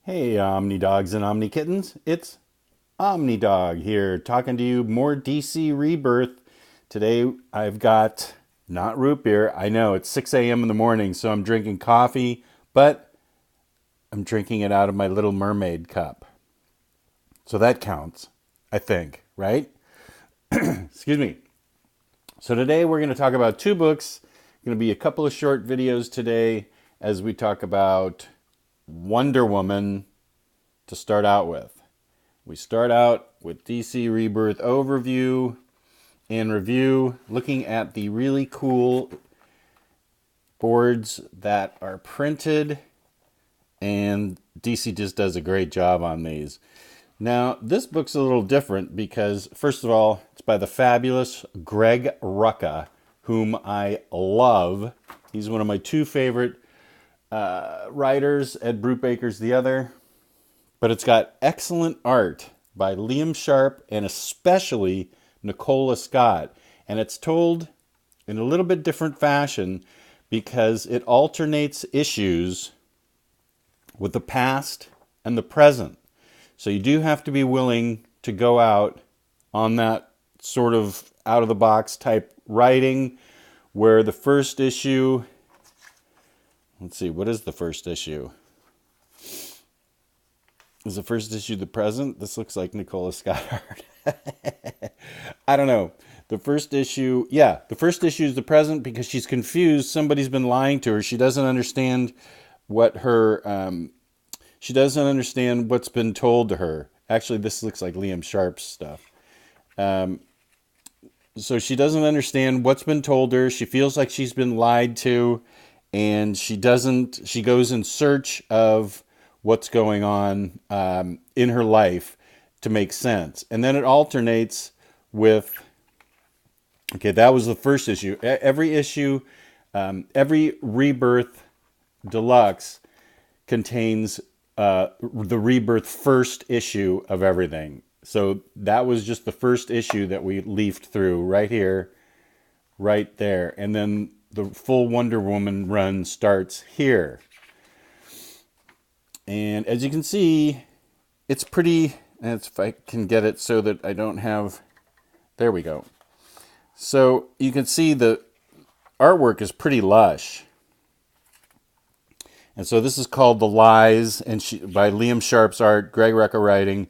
Hey, Omni Dogs and Omni Kittens. It's Omni Dog here talking to you more DC Rebirth. Today I've got not root beer. I know it's 6 a.m. in the morning, so I'm drinking coffee, but I'm drinking it out of my Little Mermaid cup. So that counts, I think, right? Excuse me. So today we're going to talk about two books. Going to be a couple of short videos today as we talk about Wonder Woman to start out with. We start out with DC Rebirth overview and review, looking at the really cool boards that are printed, and DC just does a great job on these. Now, this book's a little different because, first of all, it's by the fabulous Greg Rucka, whom I love. He's one of my two favorite writers. Ed Brubaker's the other. But it's got excellent art by Liam Sharp and especially Nicola Scott. And it's told in a little bit different fashion because it alternates issues with the past and the present. So you do have to be willing to go out on that sort of out-of-the-box type writing where the first issue... Let's see, what is the first issue? Is the first issue the present? This looks like Nicola Scott art. I don't know. The first issue is the present because she's confused. Somebody's been lying to her. She doesn't understand what she doesn't understand what's been told to her. Actually, this looks like Liam Sharp's stuff. So she doesn't understand what's been told her. She feels like she's been lied to, and she goes in search of what's going on in her life to make sense. And then it alternates with, okay, that was the first issue. Every issue, every Rebirth Deluxe contains the Rebirth first issue of everything. So that was just the first issue that we leafed through right here, right there. And then the full Wonder Woman run starts here. And as you can see, it's pretty, if I can get it so that I don't have, there we go. So you can see the artwork is pretty lush. And so this is called The Lies, and by Liam Sharp's art, Greg Rucka writing,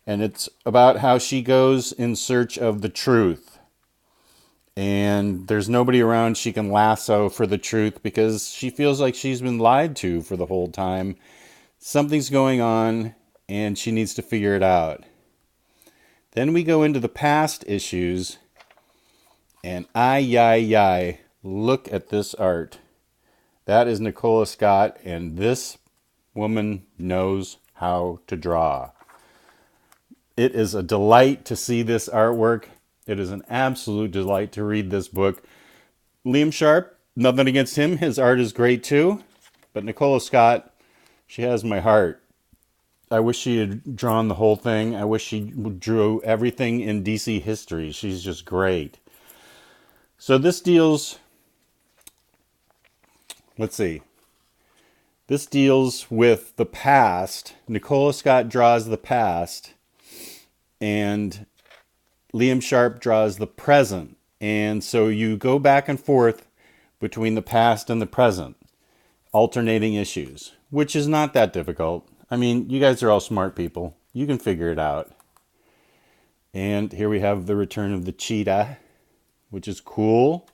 and it's about how she goes in search of the truth. And there's nobody around she can lasso for the truth because she feels like she's been lied to for the whole time. Something's going on, and she needs to figure it out. Then we go into the past issues, and look at this art. That is Nicola Scott, and this woman knows how to draw. It is a delight to see this artwork. It is an absolute delight to read this book. Liam Sharp, nothing against him. His art is great too. But Nicola Scott, she has my heart. I wish she had drawn the whole thing. I wish she drew everything in DC history. She's just great. So this deals... Let's see. This deals with the past. Nicola Scott draws the past, and Liam Sharp draws the present. And so you go back and forth between the past and the present, alternating issues, which is not that difficult. I mean, you guys are all smart people. You can figure it out. And here we have the return of the Cheetah, which is cool.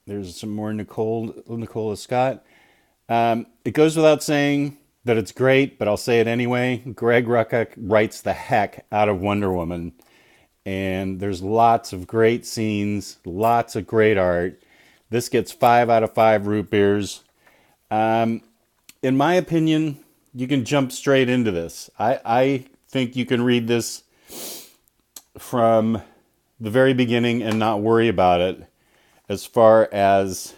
There's some more Nicola Scott. It goes without saying that it's great, but I'll say it anyway. Greg Rucka writes the heck out of Wonder Woman. And there's lots of great scenes, lots of great art. This gets 5 out of 5 root beers. In my opinion, you can jump straight into this. I think you can read this from the very beginning and not worry about it as far as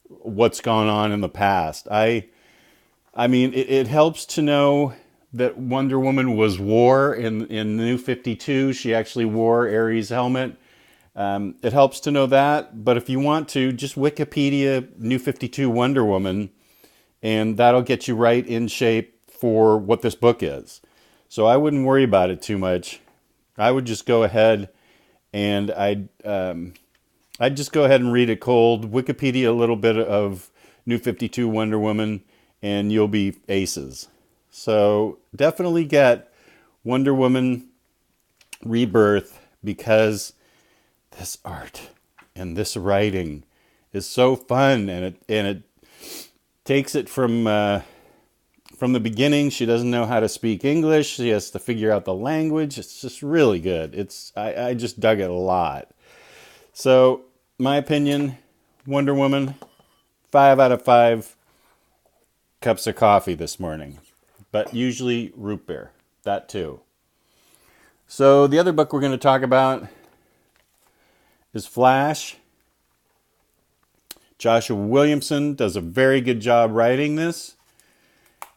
what's gone on in the past. I mean, it helps to know that Wonder Woman was wore in New 52. She actually wore Ares' helmet. It helps to know that. But if you want to, just Wikipedia New 52 Wonder Woman, and that'll get you right in shape for what this book is. So I wouldn't worry about it too much. I would just go ahead and I'd just go ahead and read it cold, Wikipedia a little bit of New 52 Wonder Woman, and you'll be aces. So definitely get Wonder Woman Rebirth, because this art and this writing is so fun, and it takes it from the beginning. She doesn't know how to speak English. She has to figure out the language. It's just really good. I just dug it a lot. So, my opinion, Wonder Woman, 5 out of 5 cups of coffee this morning. But usually root beer. That too. So, the other book we're going to talk about is Flash. Joshua Williamson does a very good job writing this.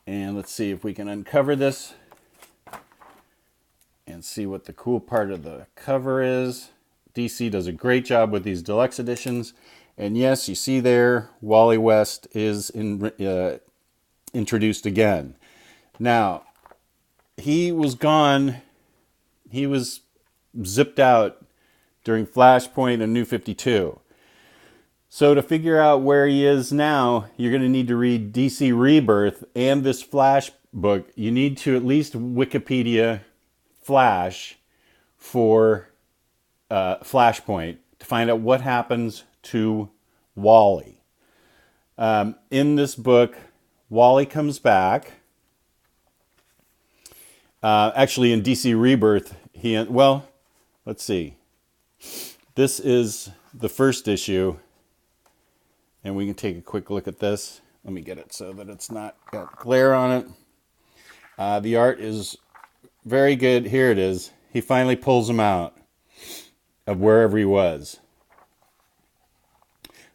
And let's see if we can uncover this and see what the cool part of the cover is. DC does a great job with these deluxe editions. And yes, you see there, Wally West is introduced again. Now, he was gone. He was zipped out during Flashpoint and New 52. So to figure out where he is now, you're going to need to read DC Rebirth and this Flash book. You need to at least Wikipedia Flash for Flashpoint to find out what happens to Wally. In this book, Wally comes back. Actually, in DC Rebirth, let's see. This is the first issue. And we can take a quick look at this. Let me get it so that it's not got glare on it. The art is very good. Here it is. He finally pulls him out of wherever he was.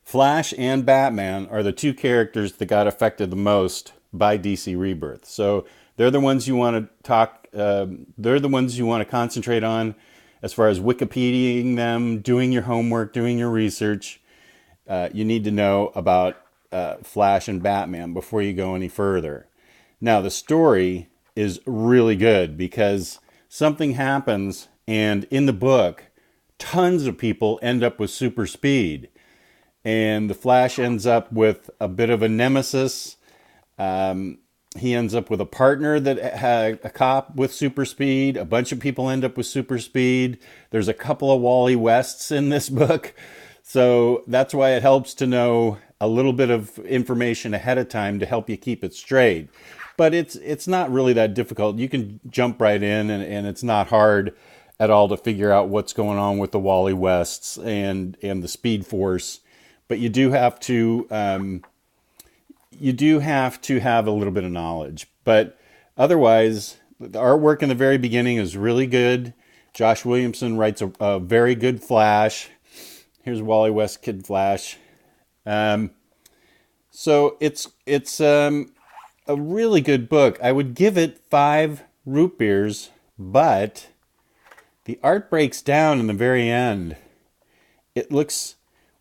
Flash and Batman are the two characters that got affected the most by DC Rebirth. So they're the ones you want to talk. They're the ones you want to concentrate on as far as Wikipediaing them, doing your homework, doing your research. You need to know about Flash and Batman before you go any further. Now, the story is really good because something happens, and in the book, tons of people end up with super speed. And the Flash ends up with a bit of a nemesis. He ends up with a partner that had a cop with super speed. A bunch of people end up with super speed. There's a couple of Wally Wests in this book. So that's why it helps to know a little bit of information ahead of time to help you keep it straight. But it's not really that difficult. You can jump right in, and it's not hard at all to figure out what's going on with the Wally Wests and the Speed Force. But you do have to have a little bit of knowledge. But otherwise, the artwork in the very beginning is really good. Josh Williamson writes a very good Flash. Here's Wally West Kid Flash. So it's a really good book. I would give it 5 root beers, but the art breaks down in the very end. It looks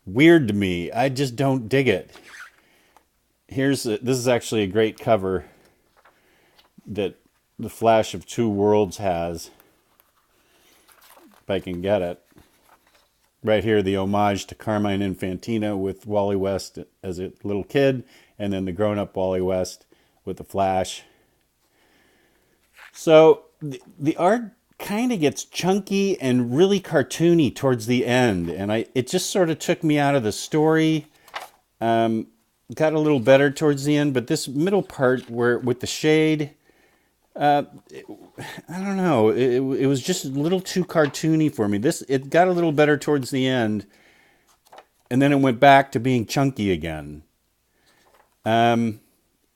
weird to me. I just don't dig it. This is actually a great cover that the Flash of Two Worlds has. If I can get it. Right here, the homage to Carmine Infantino with Wally West as a little kid, and then the grown-up Wally West with the Flash. So the art kind of gets chunky and really cartoony towards the end, and it just sort of took me out of the story. Got a little better towards the end, but this middle part where with the shade, I don't know. It was just a little too cartoony for me. It got a little better towards the end, and then it went back to being chunky again. And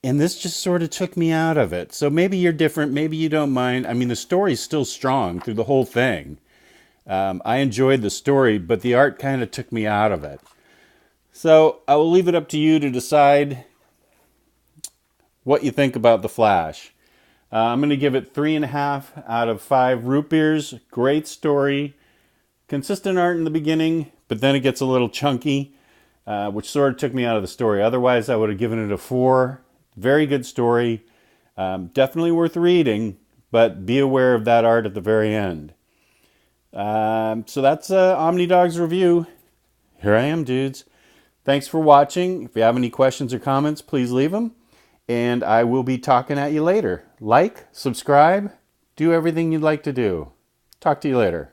this just sort of took me out of it. So maybe you're different. Maybe you don't mind. I mean, the story's still strong through the whole thing. I enjoyed the story, but the art kind of took me out of it. So I will leave it up to you to decide what you think about The Flash. I'm going to give it 3.5 out of 5 root beers. Great story. Consistent art in the beginning, but then it gets a little chunky, which sort of took me out of the story. Otherwise, I would have given it a 4. Very good story. Definitely worth reading, but be aware of that art at the very end. So that's OmniDog's review. Here I am, dudes. Thanks for watching. If you have any questions or comments, please leave them. And I will be talking at you later. Like, subscribe, do everything you'd like to do. Talk to you later.